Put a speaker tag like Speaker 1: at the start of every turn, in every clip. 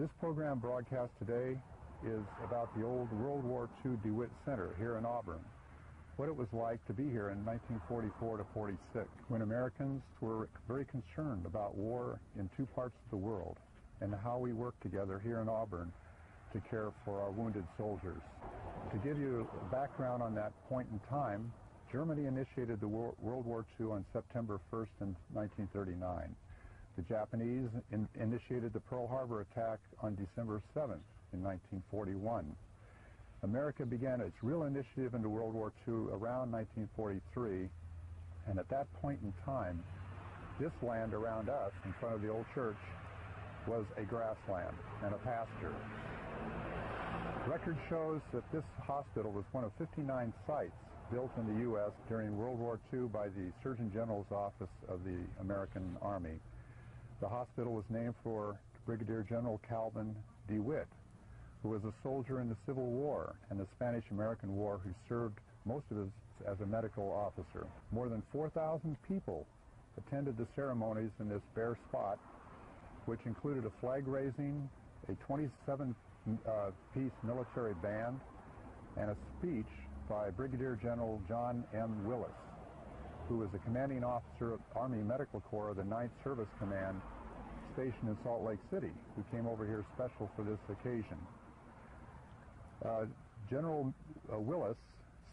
Speaker 1: This program broadcast today is about the old World War II DeWitt Center here in Auburn, what it was like to be here in 1944 to 46, when Americans were very concerned about war in two parts of the world and how we worked together here in Auburn to care for our wounded soldiers. To give you background on that point in time, Germany initiated the World War II on September 1st in 1939. The Japanese initiated the Pearl Harbor attack on December 7th in 1941. America began its real initiative into World War II around 1943, and at that point in time, this land around us, in front of the old church, was a grassland and a pasture. Record shows that this hospital was one of 59 sites built in the U.S. during World War II by the Surgeon General's Office of the American Army. The hospital was named for Brigadier General Calvin DeWitt, who was a soldier in the Civil War and the Spanish-American War who served most of his as a medical officer. More than 4,000 people attended the ceremonies in this bare spot, which included a flag raising, a 27-piece military band, and a speech by Brigadier General John M. Willis, who was the commanding officer of Army Medical Corps of the 9th Service Command stationed in Salt Lake City, who came over here special for this occasion. General Willis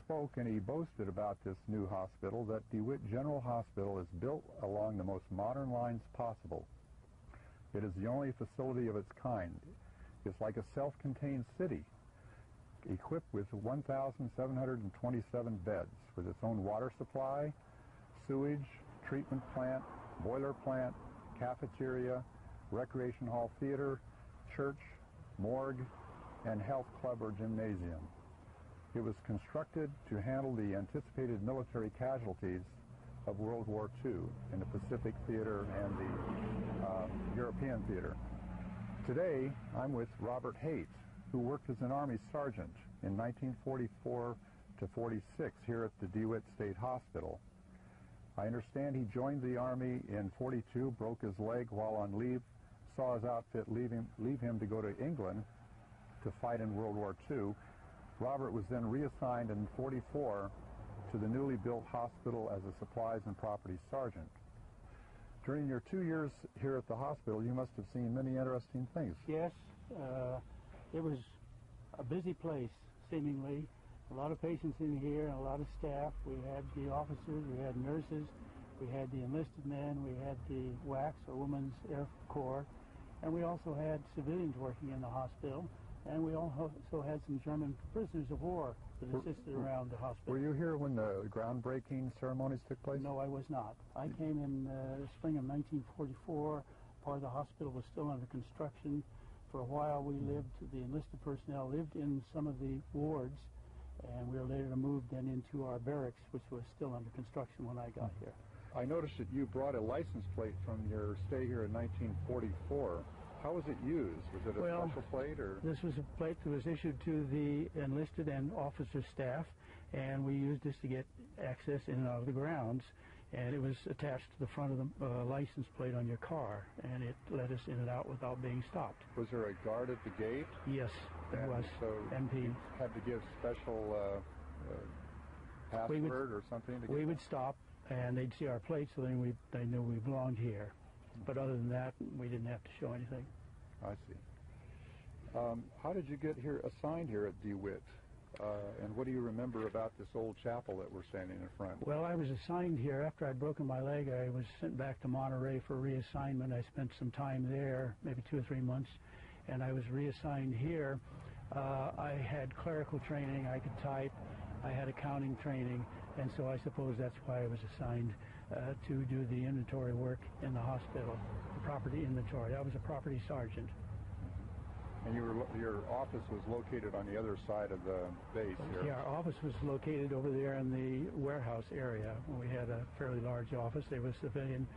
Speaker 1: spoke, and he boasted about this new hospital, that DeWitt General Hospital is built along the most modern lines possible. It is the only facility of its kind. It's like a self-contained city, equipped with 1,727 beds, with its own water supply, sewage, treatment plant, boiler plant, cafeteria, recreation hall theater, church, morgue, and health club or gymnasium. It was constructed to handle the anticipated military casualties of World War II in the Pacific Theater and the European Theater. Today, I'm with Robert Haight, who worked as an Army sergeant in 1944 to 46 here at the DeWitt State Hospital. I understand he joined the Army in 42, broke his leg while on leave, saw his outfit leave him to go to England to fight in World War II. Robert was then reassigned in 44 to the newly built hospital as a supplies and property sergeant. During your 2 years here at the hospital, you must have seen many interesting things.
Speaker 2: Yes, it was a busy place, seemingly. A lot of patients in here and a lot of staff. We had the officers, we had nurses, we had the enlisted men, we had the WACS, or Women's Air Corps, and we also had civilians working in the hospital, and we also had some German prisoners of war that assisted around the hospital.
Speaker 1: Were you here when the groundbreaking ceremonies took place?
Speaker 2: No, I was not. I came in the spring of 1944. Part of the hospital was still under construction. For a while we lived, the enlisted personnel lived in some of the wards, and we were later moved then into our barracks, which was still under construction when I got here.
Speaker 1: I noticed that you brought a license plate from your stay here in 1944. How was it used? Was it a special plate, or?
Speaker 2: This was a plate that was issued to the enlisted and officer staff, and we used this to get access in and out of the grounds. And it was attached to the front of the license plate on your car, and it let us in and out without being stopped.
Speaker 1: Was there a guard at the gate?
Speaker 2: Yes, there was.
Speaker 1: So
Speaker 2: MP.
Speaker 1: You had to give special password or something?
Speaker 2: We would stop, and they'd see our plate, so then they knew we belonged here. But other than that, we didn't have to show anything.
Speaker 1: I see. How did you get here, assigned here at DeWitt? And what do you remember about this old chapel that we're standing in front?
Speaker 2: Well, I was assigned here after I'd broken my leg. I was sent back to Monterey for reassignment. I spent some time there, maybe 2 or 3 months, and I was reassigned here. I had clerical training. I could type. I had accounting training, and so I suppose that's why I was assigned to do the inventory work in the hospital, the property inventory. I was a property sergeant.
Speaker 1: And your office was located on the other side of the base here?
Speaker 2: Yeah, our office was located over there in the warehouse area. We had a fairly large office. There was civilian,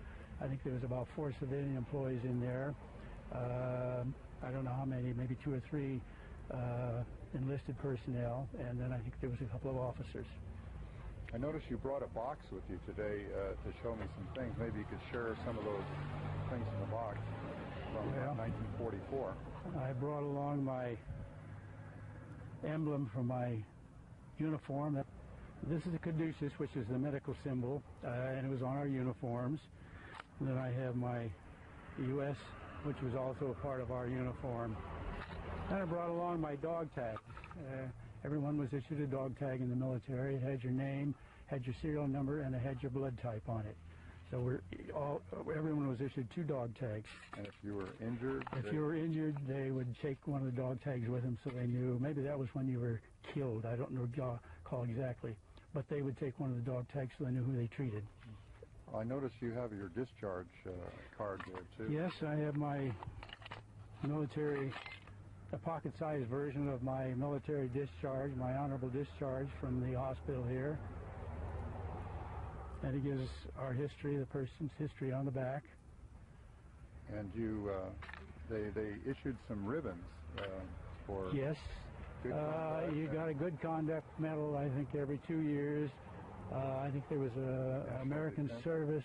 Speaker 2: I think there was about 4 civilian employees in there. I don't know how many, maybe 2 or 3 enlisted personnel, and then I think there was a couple of officers.
Speaker 1: I noticed you brought a box with you today to show me some things. Maybe you could share some of those things in the box. from 1944.
Speaker 2: I brought along my emblem from my uniform. This is a caduceus, which is the medical symbol, and it was on our uniforms. And then I have my U.S., which was also a part of our uniform. And I brought along my dog tag. Everyone was issued a dog tag in the military. It had your name, had your serial number, and it had your blood type on it. So everyone was issued 2 dog tags.
Speaker 1: And if you were injured?
Speaker 2: If you were injured, they would take one of the dog tags with them so they knew. Maybe that was when you were killed. I don't recall exactly. But they would take one of the dog tags so they knew who they treated.
Speaker 1: I notice you have your discharge card there, too.
Speaker 2: Yes, I have my military, a pocket-sized version of my military discharge, my honorable discharge from the hospital here. And it gives our history, the person's history on the back.
Speaker 1: And you, they issued some ribbons for...
Speaker 2: Yes. You got a good conduct medal, I think, every 2 years. I think there was a American service.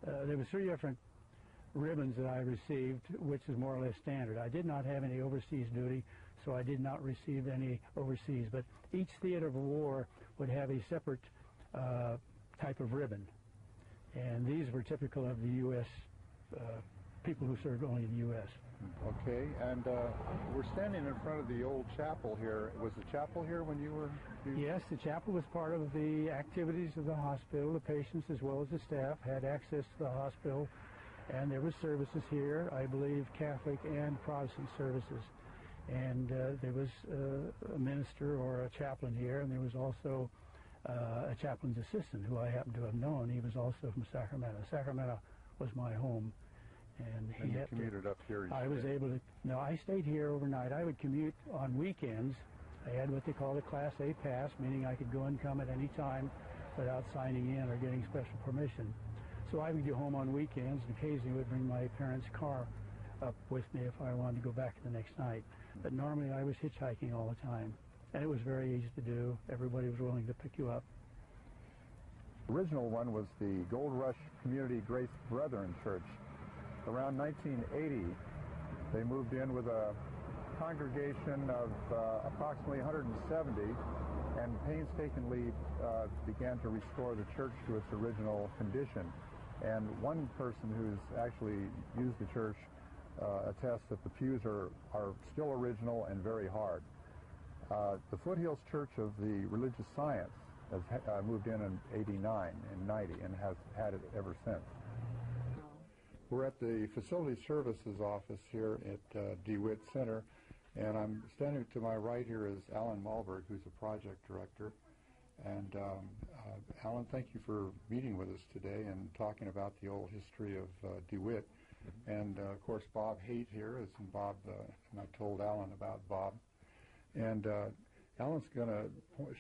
Speaker 2: There was 3 different ribbons that I received, which is more or less standard. I did not have any overseas duty, so I did not receive any overseas. But each theater of war would have a separate type of ribbon. And these were typical of the U.S. People who served only in the U.S.
Speaker 1: Okay, and we're standing in front of the old chapel here. Was the chapel here when you were...
Speaker 2: Yes, the chapel was part of the activities of the hospital. The patients as well as the staff had access to the hospital, and there were services here, I believe Catholic and Protestant services. And there was a minister or a chaplain here, and there was also a chaplain's assistant who I happen to have known. He was also from Sacramento. Sacramento was my home. And he
Speaker 1: you commuted up here.
Speaker 2: I was able to. No, I stayed here overnight. I would commute on weekends. I had what they called a Class A pass, meaning I could go and come at any time without signing in or getting special permission. So I would go home on weekends and occasionally would bring my parents' car up with me if I wanted to go back the next night. But normally I was hitchhiking all the time, and it was very easy to do. Everybody was willing to pick you up.
Speaker 1: The original one was the Gold Rush Community Grace Brethren Church. Around 1980, they moved in with a congregation of approximately 170 and painstakingly began to restore the church to its original condition. And one person who's actually used the church attests that the pews are still original and very hard. The Foothills Church of the Religious Science has moved in 89 and 90 and has had it ever since. We're at the Facility Services office here at DeWitt Center, and I'm standing to my right here is Alan Malberg, who's a project director. And Alan, thank you for meeting with us today and talking about the old history of DeWitt. And of course, Bob Haight here is, and Bob, and I told Alan about Bob. And Alan's going to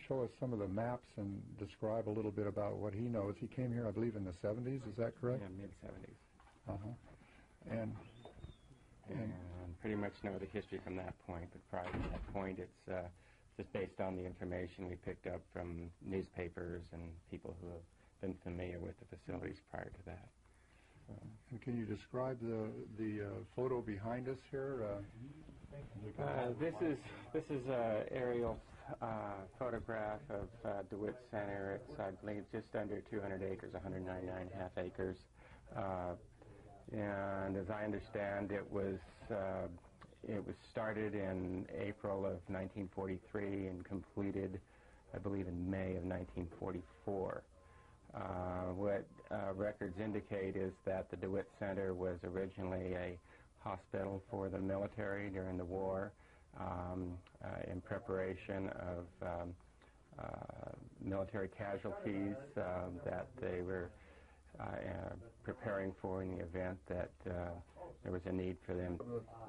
Speaker 1: show us some of the maps and describe a little bit about what he knows. He came here, I believe, in the 70s. Is that correct?
Speaker 3: Yeah, mid-70s.
Speaker 1: And
Speaker 3: pretty much know the history from that point, but prior to that point, it's just based on the information we picked up from newspapers and people who have been familiar with the facilities prior to that.
Speaker 1: And can you describe the photo behind us here?
Speaker 3: This is an aerial photograph of DeWitt Center. It's, I believe, just under 200 acres, 199.5 acres. And as I understand, it was started in April of 1943 and completed, I believe, in May of 1944. What records indicate is that the DeWitt Center was originally a hospital for the military during the war, in preparation of military casualties that they were preparing for in the event that there was a need for them.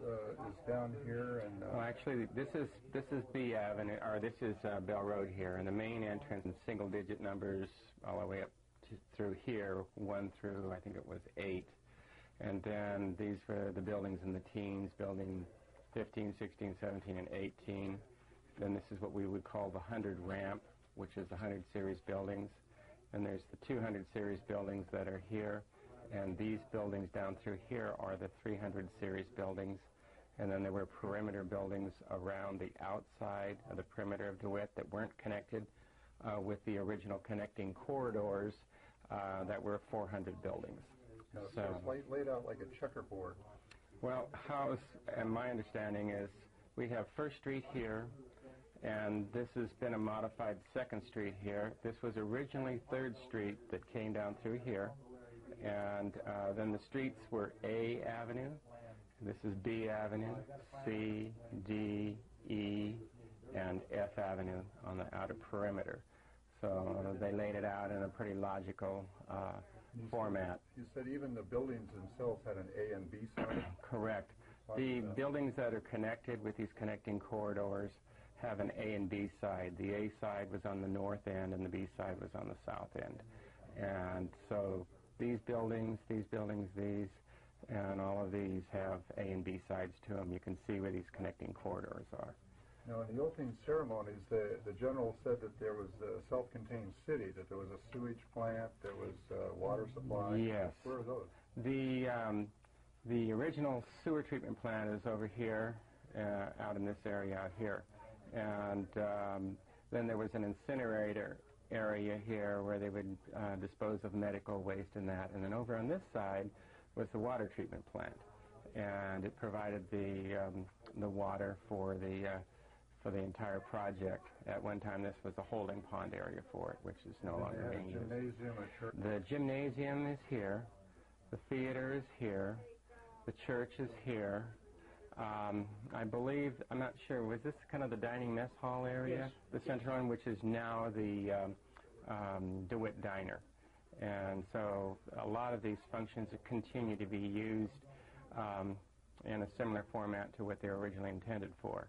Speaker 1: Is down here, and
Speaker 3: well, actually, this is B Avenue, or this is Bell Road here, and the main entrance in single-digit numbers all the way up through here, 1 through I think it was 8, and then these were the buildings in the teens, building 15, 16, 17, and 18. Then this is what we would call the 100 ramp, which is the 100 series buildings. And there's the 200 series buildings that are here, And these buildings down through here are the 300 series buildings. And then there were perimeter buildings around the outside of the perimeter of DeWitt that weren't connected with the original connecting corridors that were 400 buildings.
Speaker 1: So it's laid out like a checkerboard.
Speaker 3: Well, and my understanding is we have First Street here, and this has been a modified Second Street here. This was originally Third Street that came down through here, and then the streets were A Avenue. This is B Avenue, C, D, E, and F Avenue on the outer perimeter. So they laid it out in a pretty logical format.
Speaker 1: You said even the buildings themselves had an A and B side?
Speaker 3: Correct. The buildings that are connected with these connecting corridors have an A and B side. The A side was on the north end and the B side was on the south end. And so these buildings, and all of these have A and B sides to them. You can see where these connecting corridors are.
Speaker 1: Now, in the opening ceremonies, the general said that there was a self-contained city, that there was a sewage plant, there was water supply.
Speaker 3: Yes.
Speaker 1: Where are those?
Speaker 3: The original sewer treatment plant is over here, out in this area out here. And then there was an incinerator area here where they would dispose of medical waste and that. And then over on this side was the water treatment plant. And it provided the water for the entire project. At one time, this was a holding pond area for it, which is no longer being used.
Speaker 1: Gymnasium, a church.
Speaker 3: The gymnasium is here. The theater is here. The church is here. I believe, I'm not sure, was this kind of the dining mess hall area?
Speaker 2: Yes.
Speaker 3: The central one, which is now the DeWitt Diner. And so a lot of these functions continue to be used in a similar format to what they were originally intended for.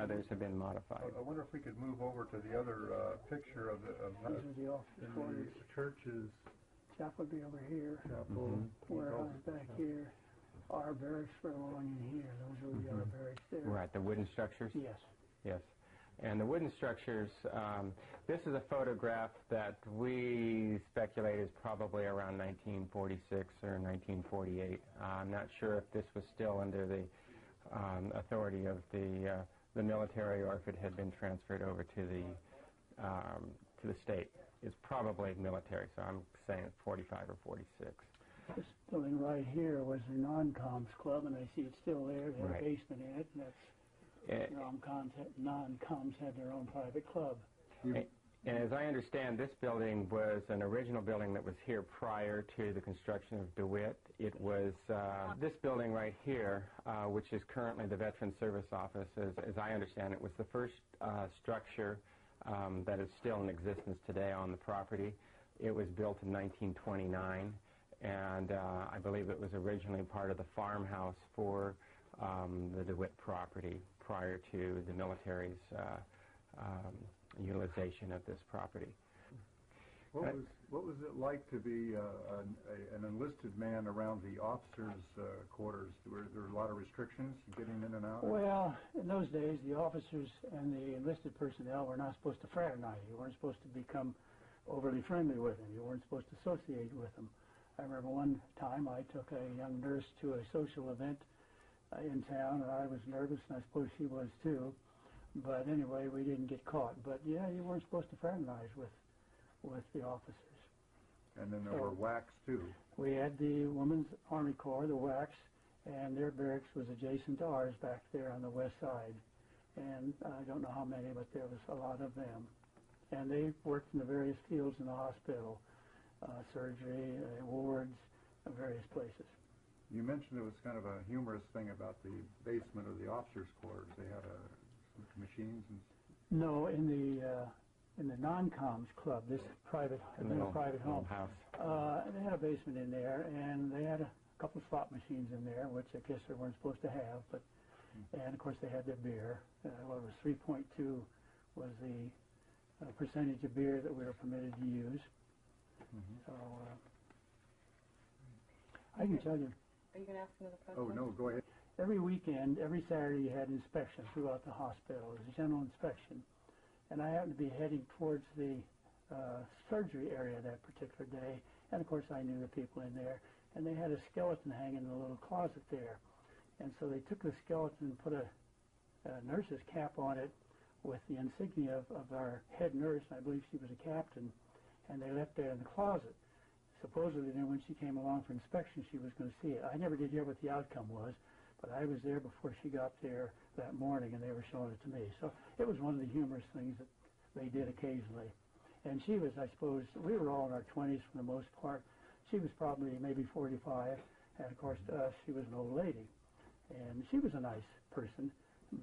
Speaker 3: Others have been modified.
Speaker 1: I wonder if we could move over to the other picture of
Speaker 2: These are the office quarters.
Speaker 1: the churches.
Speaker 2: Chapel would be over here.
Speaker 1: Chapel.
Speaker 2: Warehouse back here. Our barracks were along in here. Those were the other barracks there.
Speaker 3: Right, the wooden structures?
Speaker 2: Yes.
Speaker 3: Yes. And the wooden structures, this is a photograph that we speculate is probably around 1946 or 1948. I'm not sure if this was still under the authority of the military or if it had been transferred over to the state. It's probably military, so I'm saying 45 or 46.
Speaker 2: This building right here was the non-coms club, and I see it's still there. They had
Speaker 3: Right.
Speaker 2: a basement in it, and that's non-coms had their own private club.
Speaker 3: And as I understand, this building was an original building that was here prior to the construction of DeWitt. It was this building right here, which is currently the Veteran Service Office, as I understand it, was the first structure that is still in existence today on the property. It was built in 1929, and I believe it was originally part of the farmhouse for the DeWitt property prior to the military's utilization of this property.
Speaker 1: What was it like to be an enlisted man around the officers' quarters? Were there a lot of restrictions getting in and out?
Speaker 2: Well, in those days, the officers and the enlisted personnel were not supposed to fraternize. You weren't supposed to become overly friendly with them. You weren't supposed to associate with them. I remember one time I took a young nurse to a social event in town, and I was nervous, and I suppose she was too. But anyway, we didn't get caught. But yeah, you weren't supposed to fraternize with the officers.
Speaker 1: And then there were WACs too.
Speaker 2: We had the Women's Army Corps, the WACs, and their barracks was adjacent to ours back there on the west side. And I don't know how many, but there was a lot of them. And they worked in the various fields in the hospital, surgery, wards, various places.
Speaker 1: You mentioned it was kind of a humorous thing about the basement of the officers' quarters. They had machines and...
Speaker 2: No, in the non-coms club, this private home
Speaker 3: house.
Speaker 2: they had a basement in there, and they had a couple of slot machines in there, which I guess they weren't supposed to have. But and of course they had their beer. What was 3.2 was the percentage of beer that we were permitted to use. So I can tell you.
Speaker 4: Are you going to ask another question?
Speaker 1: Oh, no, go ahead.
Speaker 2: Every weekend, every Saturday, you had inspection throughout the hospital. It was a general inspection. And I happened to be heading towards the surgery area that particular day. And, of course, I knew the people in there. and they had a skeleton hanging in a little closet there. And so they took the skeleton and put a nurse's cap on it with the insignia of our head nurse. I believe she was a captain, and they left it in the closet. Supposedly then when she came along for inspection, she was going to see it. I never did hear what the outcome was, but I was there before she got there that morning, and they were showing it to me. So it was one of the humorous things that they did occasionally. And she was, I suppose, we were all in our 20s for the most part. She was probably maybe 45, and of course to us, she was an old lady. And she was a nice person,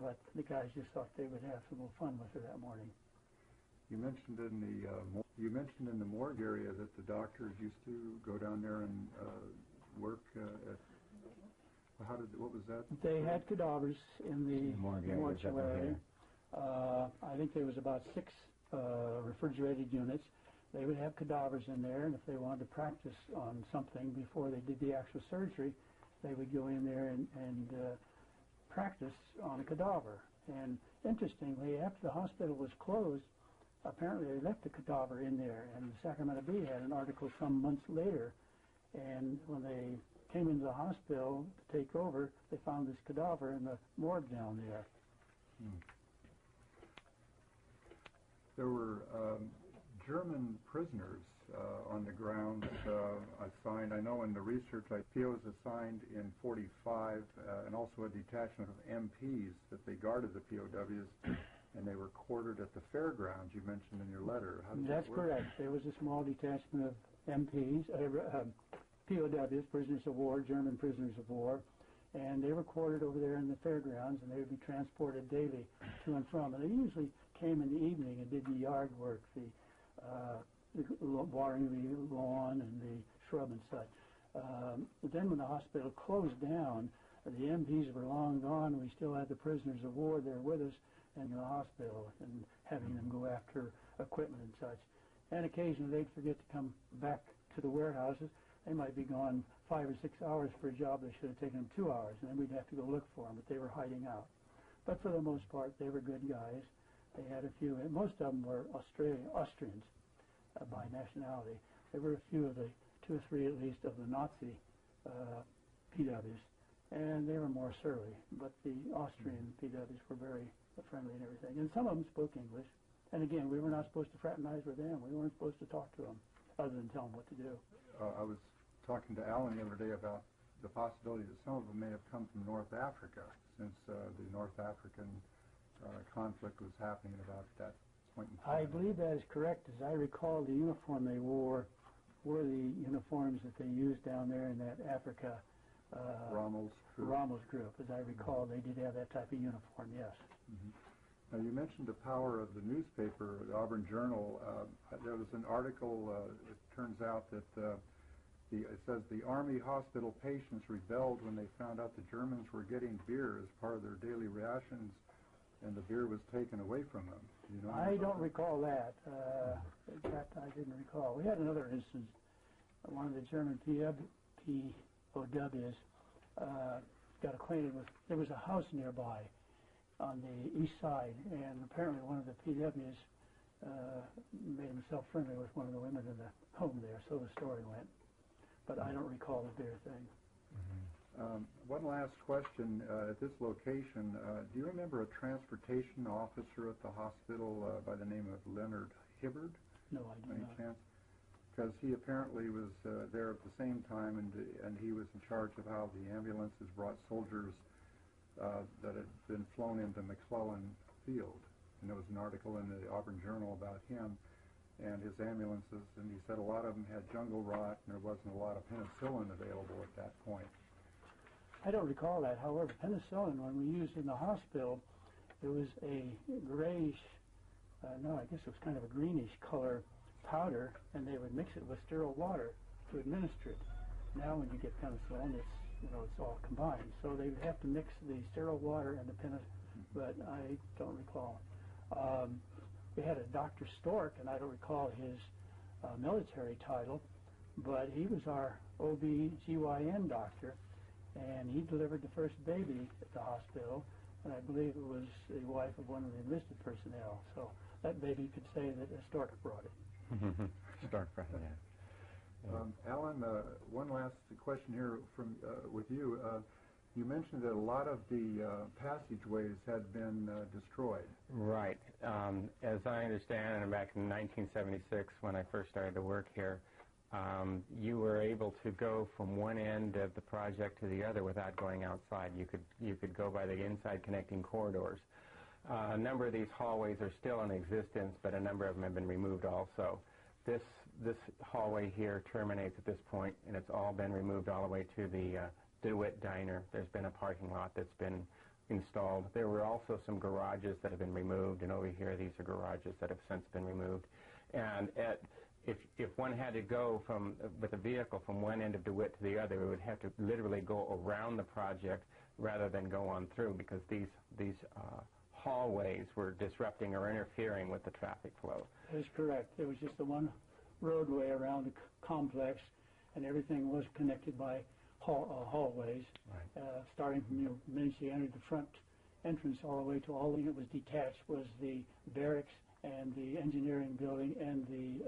Speaker 2: but the guys just thought they would have some little fun with her that morning.
Speaker 1: You mentioned in the morgue area that the doctors used to go down there and work at. What was that?
Speaker 2: They had cadavers in the mortuary. I think there was about 6 refrigerated units. They would have cadavers in there, and if they wanted to practice on something before they did the actual surgery, they would go in there and practice on a cadaver. And interestingly, after the hospital was closed, apparently they left the cadaver in there, and the Sacramento Bee had an article some months later, and when they came into the hospital to take over, they found this cadaver in the morgue down there.
Speaker 1: There were German prisoners on the grounds assigned. I know in the research, POs assigned in 45, and also a detachment of MPs that they guarded the POWs, and they were quartered at the fairgrounds. You mentioned in your letter. How does
Speaker 2: That's
Speaker 1: that work?
Speaker 2: correct. There was a small detachment of MPs, POWs, prisoners of war, German prisoners of war, and they were quartered over there in the fairgrounds, and they would be transported daily to and from. And they usually came in the evening and did the yard work, the watering the lawn and the shrub and such. But then when the hospital closed down, the MPs were long gone, and we still had the prisoners of war there with us in the hospital and having them go after equipment and such. And occasionally they'd forget to come back to the warehouses. They might be gone 5 or 6 hours for a job that should have taken them 2 hours, and then we'd have to go look for them, but they were hiding out. But for the most part, they were good guys. They had a few, and most of them were Austrians by nationality. There were a few of the 2 or 3 at least of the Nazi PWs, and they were more surly. But the Austrian PWs were very friendly and everything. And some of them spoke English. And again, we were not supposed to fraternize with them. We weren't supposed to talk to them other than tell them what to do.
Speaker 1: I was talking to Alan the other day about the possibility that some of them may have come from North Africa, since the North African conflict was happening at about that point in time.
Speaker 2: I believe that is correct. As I recall, the uniform they wore were the uniforms that they used down there in that Africa
Speaker 1: Rommel's
Speaker 2: group. As I recall, they did have that type of uniform, yes.
Speaker 1: Mm-hmm. Now, you mentioned the power of the newspaper, the Auburn Journal. There was an article, it turns out that it says the Army hospital patients rebelled when they found out the Germans were getting beer as part of their daily rations, and the beer was taken away from them. Do you know?
Speaker 2: I don't recall that. In fact, I didn't recall. We had another instance. One of the German POWs got acquainted with, there was a house nearby on the east side, and apparently one of the PWs made himself friendly with one of the women in the home there, so the story went. But I don't recall the beer thing.
Speaker 1: Mm-hmm. One last question. At this location, do you remember a transportation officer at the hospital by the name of Leonard Hibbard?
Speaker 2: No, I do
Speaker 1: Any
Speaker 2: not.
Speaker 1: chance? Because he apparently was there at the same time, and he was in charge of how the ambulances brought soldiers that had been flown into McClellan Field. And there was an article in the Auburn Journal about him and his ambulances, and he said a lot of them had jungle rot, and there wasn't a lot of penicillin available at that point.
Speaker 2: I don't recall that. However, penicillin, when we used in the hospital, it was a grayish, I guess it was kind of a greenish color powder, and they would mix it with sterile water to administer it. Now when you get penicillin, it's all combined. So they would have to mix the sterile water and the penicillin, but I don't recall. We had a Dr. Stork, and I don't recall his military title, but he was our OB-GYN doctor, and he delivered the first baby at the hospital, and I believe it was the wife of one of the enlisted personnel. So that baby could say that Stork brought it.
Speaker 3: Stork brought it, yeah.
Speaker 1: Alan, one last question here from with you. You mentioned that a lot of the passageways had been destroyed.
Speaker 3: Right. As I understand, and back in 1976 when I first started to work here, you were able to go from one end of the project to the other without going outside. You could go by the inside connecting corridors. A number of these hallways are still in existence, but a number of them have been removed also. This hallway here terminates at this point, and it's all been removed all the way to the DeWitt Diner. There's been a parking lot that's been installed. There were also some garages that have been removed, and over here these are garages that have since been removed. And if one had to go with a vehicle from one end of DeWitt to the other, it would have to literally go around the project rather than go on through, because these hallways were disrupting or interfering with the traffic flow.
Speaker 2: That is correct. There was just the one roadway around the complex, and everything was connected by hallways,
Speaker 3: right.
Speaker 2: Starting from the minute you entered the front entrance all the way to all that was detached was the barracks and the engineering building and the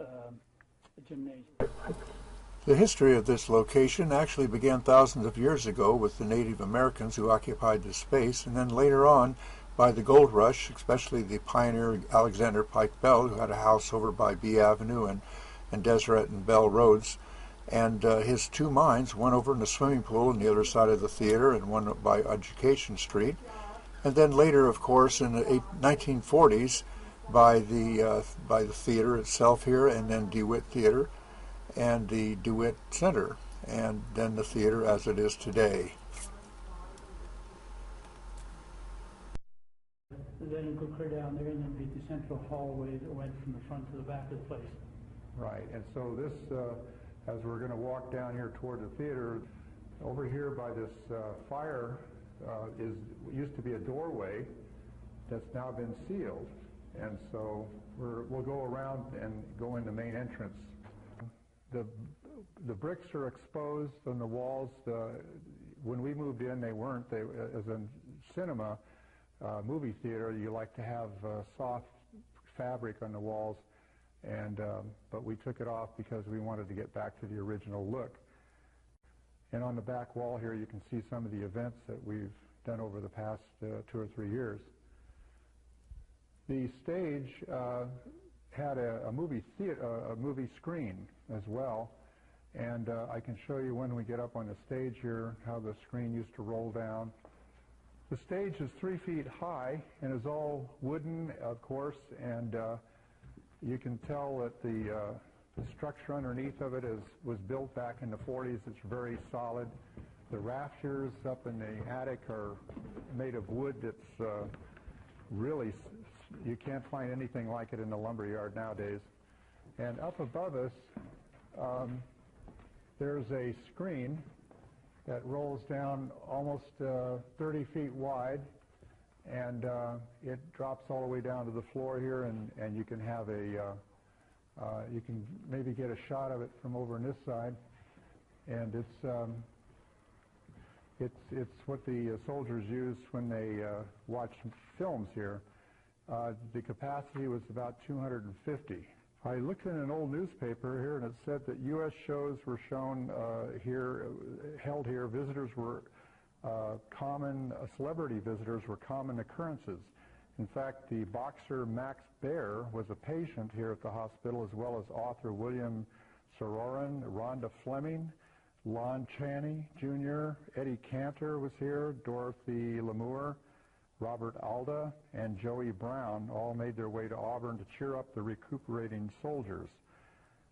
Speaker 2: gymnasium.
Speaker 4: The history of this location actually began thousands of years ago with the Native Americans who occupied the space, and then later on by the gold rush, especially the pioneer Alexander Pike Bell, who had a house over by B Avenue and Deseret and Bell Roads. And his two mines, one over in the swimming pool on the other side of the theater and one by Education Street. And then later, of course, in the 1940s, by the theater itself here, and then DeWitt Theater and the DeWitt Center, and then the theater as it is today.
Speaker 2: Then you go clear down there, and then be the central hallway that went from the front to the back of the place.
Speaker 1: Right, and so this, as we're going to walk down here toward the theater, over here by this fire used to be a doorway that's now been sealed, and so we'll go around and go in the main entrance. The bricks are exposed on the walls. When we moved in, they weren't. As a cinema, movie theater, you like to have soft fabric on the walls, and but we took it off because we wanted to get back to the original look. And on the back wall here, you can see some of the events that we've done over the past 2 or 3 years. The stage had a movie screen as well, and I can show you when we get up on the stage here how the screen used to roll down. The stage is 3 feet high and is all wooden, of course, and you can tell that the structure underneath of it was built back in the 40s. It's very solid. The rafters up in the attic are made of wood that's really, you can't find anything like it in the lumber yard nowadays. And up above us, there's a screen that rolls down almost 30 feet wide, and it drops all the way down to the floor here, and you can have you can maybe get a shot of it from over on this side, and it's what the soldiers used when they watched films here. The capacity was about 250. I looked in an old newspaper here, and it said that U.S. shows were shown held here. Visitors were celebrity visitors were common occurrences. In fact, the boxer Max Baer was a patient here at the hospital, as well as author William Sororin, Rhonda Fleming, Lon Chaney Jr., Eddie Cantor was here, Dorothy Lamour, Robert Alda, and Joey Brown all made their way to Auburn to cheer up the recuperating soldiers.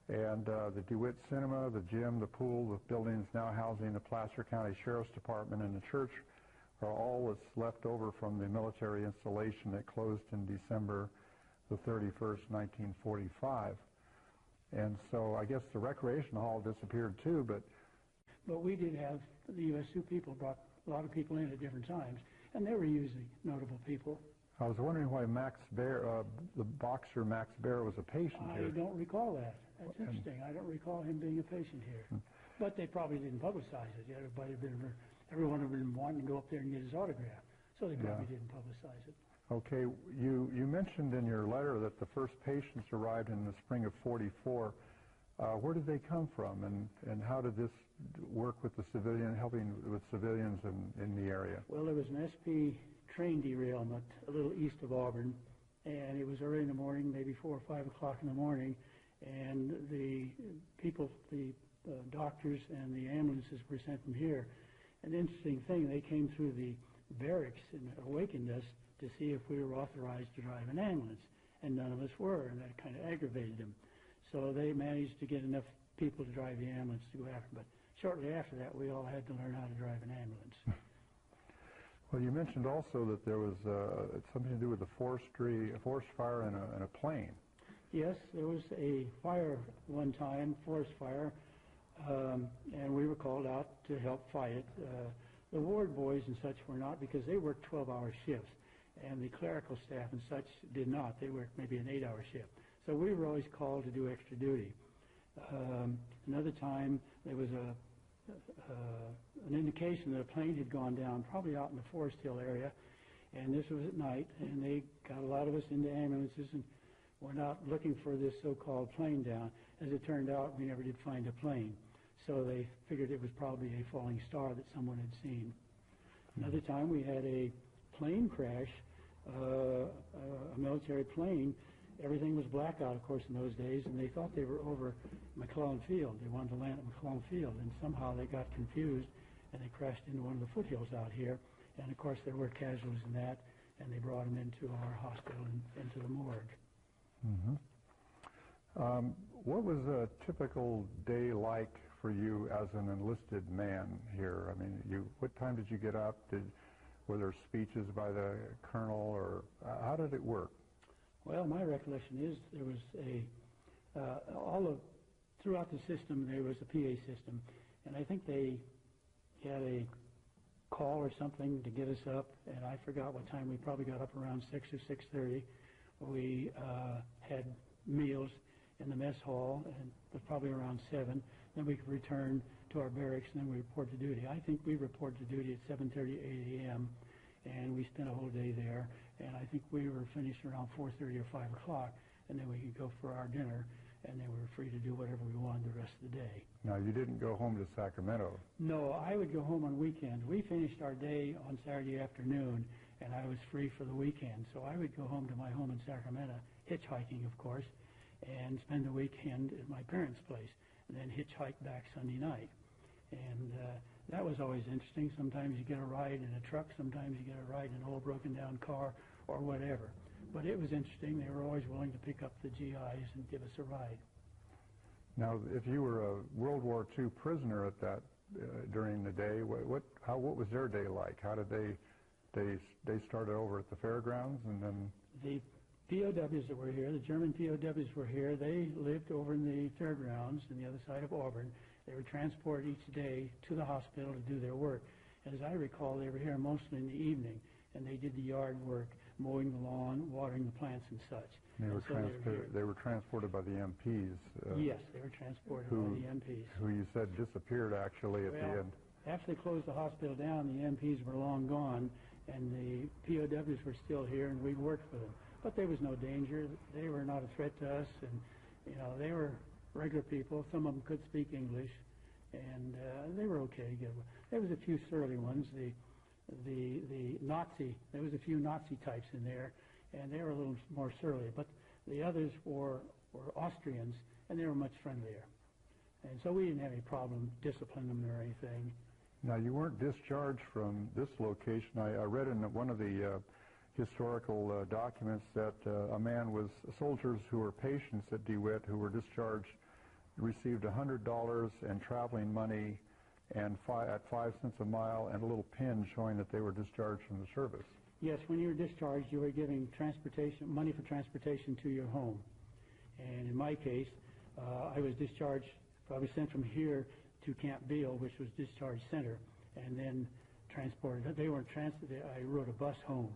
Speaker 1: And the DeWitt Cinema, the gym, the pool, the buildings now housing the Placer County Sheriff's Department and the church are all that's left over from the military installation that closed in December the 31st, 1945. And so I guess the recreation hall disappeared too, but
Speaker 2: we did have, the USU people brought a lot of people in at different times, and they were usually notable people.
Speaker 1: I was wondering why Max Baer, the boxer Max Baer, was a patient here.
Speaker 2: I don't recall that. That's interesting. I don't recall him being a patient here. But they probably didn't publicize it. Everyone had been wanting to go up there and get his autograph, so they probably didn't publicize it.
Speaker 1: Okay, you mentioned in your letter that the first patients arrived in the spring of '44. Where did they come from, and how did this work with the civilian, helping with civilians in the area?
Speaker 2: Well, there was an SP train derailment a little east of Auburn, and it was early in the morning, maybe 4 or 5 o'clock in the morning, and the people, the doctors and the ambulances were sent from here. An interesting thing, they came through the barracks and awakened us to see if we were authorized to drive an ambulance, and none of us were, and that kind of aggravated them. So they managed to get enough people to drive the ambulance to go after them. But shortly after that, we all had to learn how to drive an ambulance.
Speaker 1: Well, you mentioned also that there was something to do with a forest fire in a plane.
Speaker 2: Yes, there was a fire one time, forest fire, and we were called out to help fight it. The ward boys and such were not, because they worked 12-hour shifts, and the clerical staff and such did not. They worked maybe an 8-hour shift. So we were always called to do extra duty. Another time, there was an indication that a plane had gone down, probably out in the Forest Hill area, and this was at night, and they got a lot of us into ambulances, and we're not looking for this so-called plane down. As it turned out, we never did find a plane, so they figured it was probably a falling star that someone had seen. Another time, we had a plane crash, a military plane. Everything was blackout, of course, in those days, and they thought they were over McClellan Field. They wanted to land at McClellan Field, and somehow they got confused, and they crashed into one of the foothills out here. And, of course, there were casualties in that, and they brought them into our hospital and into the morgue.
Speaker 1: Mm-hmm. What was a typical day like for you as an enlisted man here? I mean, what time did you get up? Were there speeches by the colonel, or how did it work?
Speaker 2: Well, my recollection is there was throughout the system there was a PA system, and I think they had a call or something to get us up, and I forgot what time. We probably got up around 6 or 6:30. We had meals in the mess hall, and it was probably around 7. Then we could return to our barracks, and then we report to duty. I think we reported to duty at 7:30, 8 a.m., and we spent a whole day there. And I think we were finished around 4:30 or 5 o'clock, and then we could go for our dinner, and then we were free to do whatever we wanted the rest of the day.
Speaker 1: Now, you didn't go home to Sacramento.
Speaker 2: No, I would go home on weekends. We finished our day on Saturday afternoon, and I was free for the weekend. So I would go home to my home in Sacramento, hitchhiking, of course, and spend the weekend at my parents' place, and then hitchhike back Sunday night. And that was always interesting. Sometimes you get a ride in a truck, sometimes you get a ride in an old broken-down car or whatever. But it was interesting. They were always willing to pick up the GIs and give us a ride.
Speaker 1: Now, if you were a World War II prisoner at that during the day, what was their day like? How did they started over at the fairgrounds, and then
Speaker 2: the POWs that were here, the German POWs were here. They lived over in the fairgrounds on the other side of Auburn. They were transported each day to the hospital to do their work. And as I recall, they were here mostly in the evening, and they did the yard work, mowing the lawn, watering the plants and such.
Speaker 1: They were transported by the MPs.
Speaker 2: Yes, they were transported by the MPs.
Speaker 1: Who you said disappeared actually at the end.
Speaker 2: After they closed the hospital down, the MPs were long gone, and the POWs were still here, and we worked for them. But there was no danger. They were not a threat to us, and they were regular people. Some of them could speak English, and they were okay to get away. There was a few surly ones. There was a few Nazi types in there, and they were a little more surly. But the others were Austrians, and they were much friendlier. And so we didn't have any problem disciplining them or anything.
Speaker 1: Now, you weren't discharged from this location. I read in one of the historical documents that soldiers who were patients at DeWitt who were discharged received $100 and traveling money and at 5 cents a mile and a little pin showing that they were discharged from the service.
Speaker 2: Yes, when you were discharged, you were giving money for transportation to your home. And in my case, I was discharged. I was sent from here to Camp Beale, which was discharge center, and then transported. They weren't transported. I rode a bus home.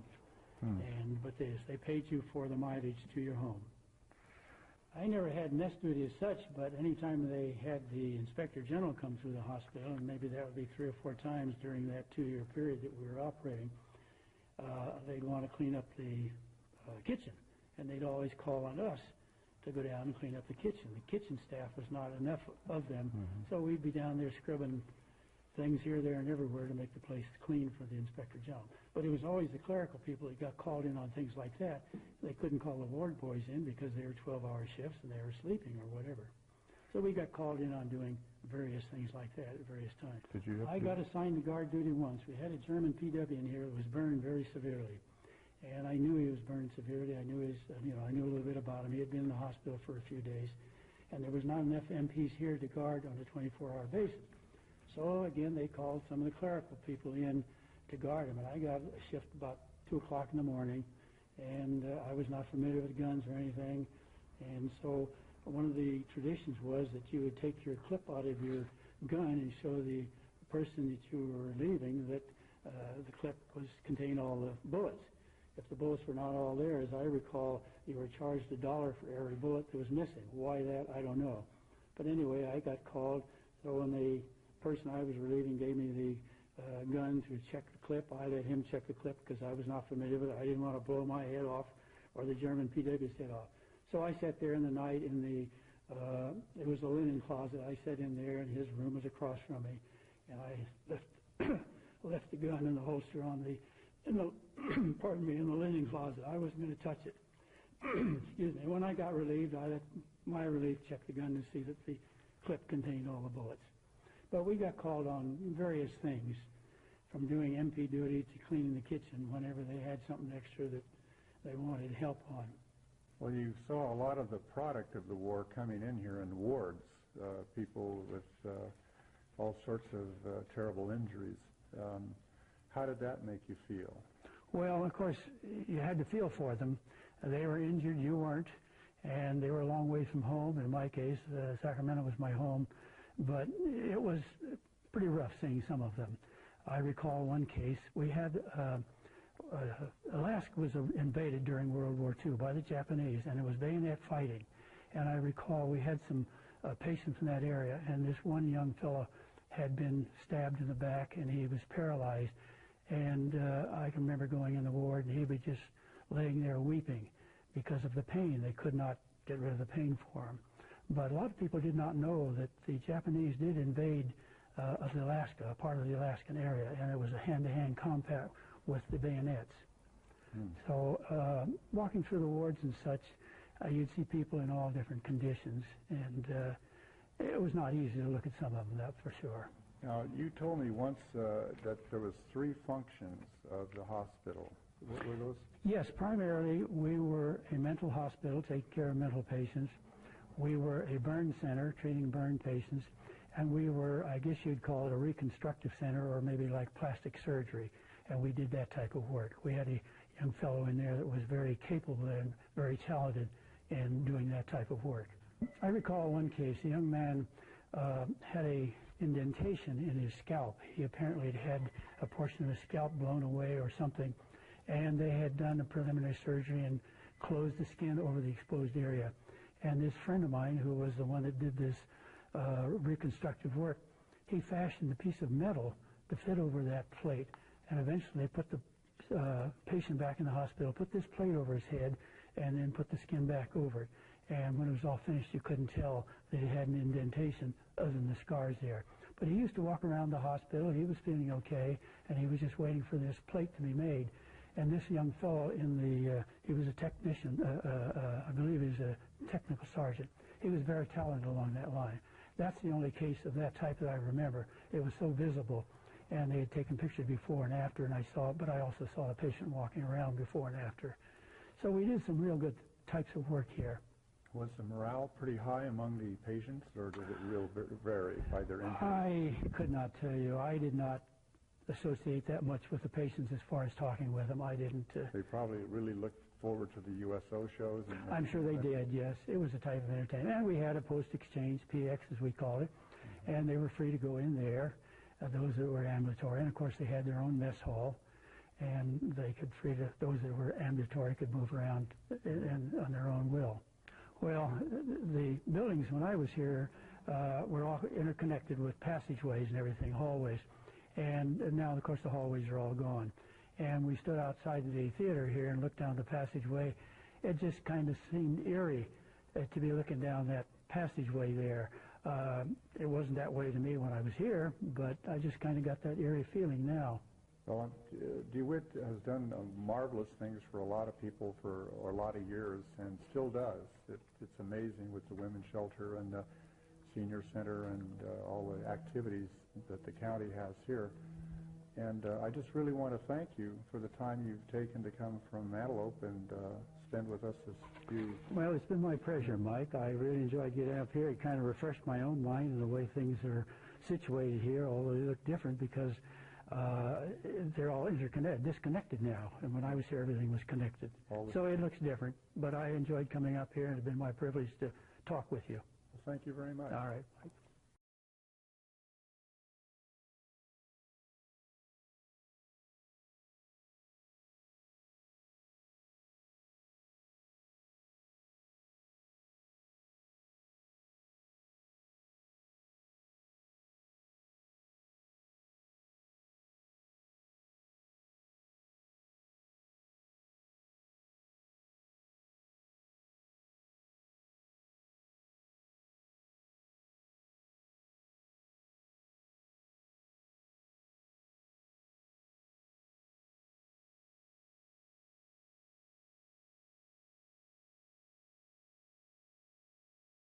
Speaker 2: But they paid you for the mileage to your home. I never had mess duty as such, but anytime they had the Inspector General come through the hospital, and maybe that would be 3 or 4 times during that 2-year period that we were operating, they'd want to clean up the kitchen, and they'd always call on us to go down and clean up the kitchen. The kitchen staff was not enough of them, so we'd be down there scrubbing things here, there, and everywhere to make the place clean for the Inspector General. But it was always the clerical people that got called in on things like that. They couldn't call the ward boys in because they were 12-hour shifts and they were sleeping or whatever. So we got called in on doing various things like that at various times. I got assigned to guard duty once. We had a German PW in here that was burned very severely. And I knew he was burned severely. I knew I knew a little bit about him. He had been in the hospital for a few days. And there was not enough MPs here to guard on a 24-hour basis. So again, they called some of the clerical people in to guard him. And I got a shift about 2 o'clock in the morning. And I was not familiar with guns or anything. And so one of the traditions was that you would take your clip out of your gun and show the person that you were relieving that the clip contained all the bullets. If the bullets were not all there, as I recall, you were charged $1 for every bullet that was missing. Why that, I don't know. But anyway, I got called. So when the person I was relieving gave me the gun to check the clip, I let him check the clip because I was not familiar with it. I didn't want to blow my head off or the German PW's head off. So I sat there in the night in the, it was a linen closet. I sat in there, and his room was across from me. And I left the gun in the holster on the, pardon me, in the linen closet. I wasn't going to touch it. Excuse me. When I got relieved, I let my relief check the gun to see that the clip contained all the bullets. But we got called on various things, from doing MP duty to cleaning the kitchen whenever they had something extra that they wanted help on.
Speaker 1: Well, you saw a lot of the product of the war coming in here in wards, people with all sorts of terrible injuries. How did that make you feel?
Speaker 2: Well, of course, you had to feel for them. They were injured, you weren't, and they were a long way from home. In my case, Sacramento was my home, but it was pretty rough seeing some of them. I recall one case. We had Alaska was invaded during World War II by the Japanese, and it was bayonet fighting. And I recall we had some patients in that area, and this one young fellow had been stabbed in the back, and he was paralyzed. And I can remember going in the ward, and he was just laying there weeping because of the pain. They could not get rid of the pain for him. But a lot of people did not know that the Japanese did invade of Alaska, a part of the Alaskan area, and it was a hand-to-hand combat with the bayonets. So walking through the wards and such, you'd see people in all different conditions, and it was not easy to look at some of them, that's for sure.
Speaker 1: Now, you told me once that there was 3 functions of the hospital. What were those?
Speaker 2: Yes, primarily we were a mental hospital taking care of mental patients. We were a burn center treating burn patients, and we were, I guess you'd call it a reconstructive center, or maybe like plastic surgery, and we did that type of work. We had a young fellow in there that was very capable and very talented in doing that type of work. I recall one case, a young man had a indentation in his scalp. He apparently had a portion of his scalp blown away or something, and they had done a preliminary surgery and closed the skin over the exposed area. And this friend of mine, who was the one that did this reconstructive work, he fashioned a piece of metal to fit over that plate, and eventually they put the patient back in the hospital, put this plate over his head, and then put the skin back over it. And when it was all finished, you couldn't tell that he had an indentation other than the scars there. But he used to walk around the hospital. He was feeling okay, and he was just waiting for this plate to be made. And this young fellow he was a technician, I believe he was a technical sergeant. He was very talented along that line. That's the only case of that type that I remember. It was so visible, and they had taken pictures before and after, and I saw it, but I also saw the patient walking around before and after. So we did some real good types of work here.
Speaker 1: Was the morale pretty high among the patients, or did it really vary by their injuries?
Speaker 2: I could not tell you. I did not associate that much with the patients as far as talking with them. I didn't.
Speaker 1: They probably really looked forward to the USO shows.
Speaker 2: I'm sure they did, yes. It was a type of entertainment. And we had a post-exchange, PX as we called it, and they were free to go in there, those that were ambulatory. And, of course, they had their own mess hall, and they could those that were ambulatory could move around on their own will. Well, the buildings when I was here were all interconnected with passageways and everything, hallways. And now, of course, the hallways are all gone. And we stood outside the theater here and looked down the passageway. It just kind of seemed eerie to be looking down that passageway there. It wasn't that way to me when I was here, but I just kind of got that eerie feeling now.
Speaker 1: Well, DeWitt has done marvelous things for a lot of people for a lot of years, and still does. It's amazing with the women's shelter and the senior center and all the activities that the county has here. And I just really want to thank you for the time you've taken to come from Antelope and spend with us this few.
Speaker 2: Well, it's been my pleasure, Mike. I really enjoyed getting up here. It kind of refreshed my own mind and the way things are situated here, although they look different because they're all disconnected now. And when I was here, everything was connected. So it looks different. But I enjoyed coming up here, and it's been my privilege to talk with you.
Speaker 1: Well, thank you very much.
Speaker 2: All right, Mike.